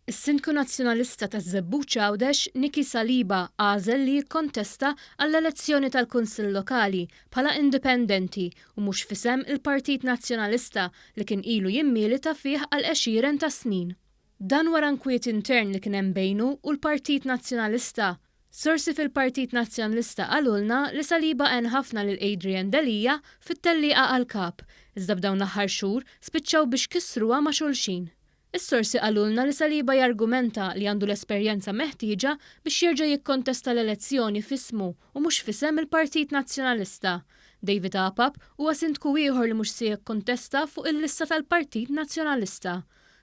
Is-Sindku Nazzjonalista taż-Żebbuġ Għawdex Niki Saliba għażel li jikkontesta għall-elezzjoni tal-Kunsill Lokali bħala indipendenti u mhux f'isem il-Partit Nazzjonalista li kien ilu jimmilita fih għal għexieren ta' snin. Dan wara nkwiet intern li kien hemm bejnu u l-Partit Nazzjonalista. Sorsi fil-Partit Nazzjonalista qalulna li Saliba għen ħafna lil Adrian Delija fit-tellieqa għall-kap, iżda b'dawn l-aħħar xhur spiċċaw biex kissruha ma' xulxin. Is-sorsi qalulna li Saliba jargumenta li għandu l-esperjenza meħtieġa biex jerġa' jikkontesta l-elezzjoni f'ismu u mhux f'isem il-Partit Nazzjonalista. David Apap huwa sindku ieħor li mhux se jikkontesta fuq il-lista tal-Partit Nazzjonalista.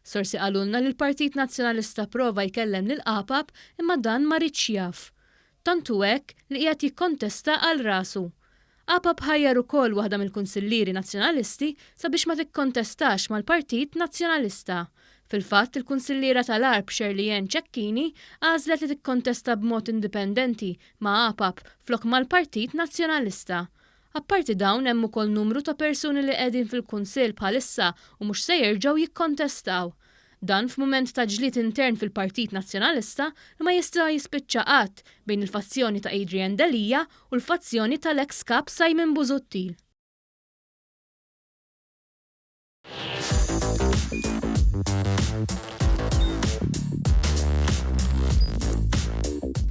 Sorsi qalulna li l-Partit Nazzjonalista prova jkellem lil Apap imma dan ma ridx jaf. Tantu hekk li qiegħed jikkontesta għal rasu. Apap ħajjar ukoll waħda mill-Kunsilliri Nazzjonalisti sabiex ma tikkontestax mal-Partit Nazzjonalista. Fil-fatt, il-Kunsillira tal-Arb Xerlien Ċekkini għażlet li tikkontesta b'mod indipendenti ma' Apap flok mal-Partit Nazzjonalista. Apparti dawn hemm ukoll numru ta' persuni li qegħdin fil-Kunsill bħalissa u mhux se jerġgħu jikkontestaw. Dan f'mument ta' ġlied intern fil-Partit Nazzjonalista li ma jista' jispiċċa qatt bejn il-fazzjoni ta' Adrian Delija u l-fazzjoni tal-ex kap Simon Busuttil.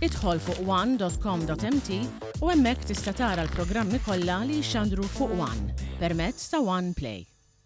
Idħol fuq one.com.mt u hemmhekk tista' tara l-programmi kollha li jxandru fuq One permezz ta' One Play.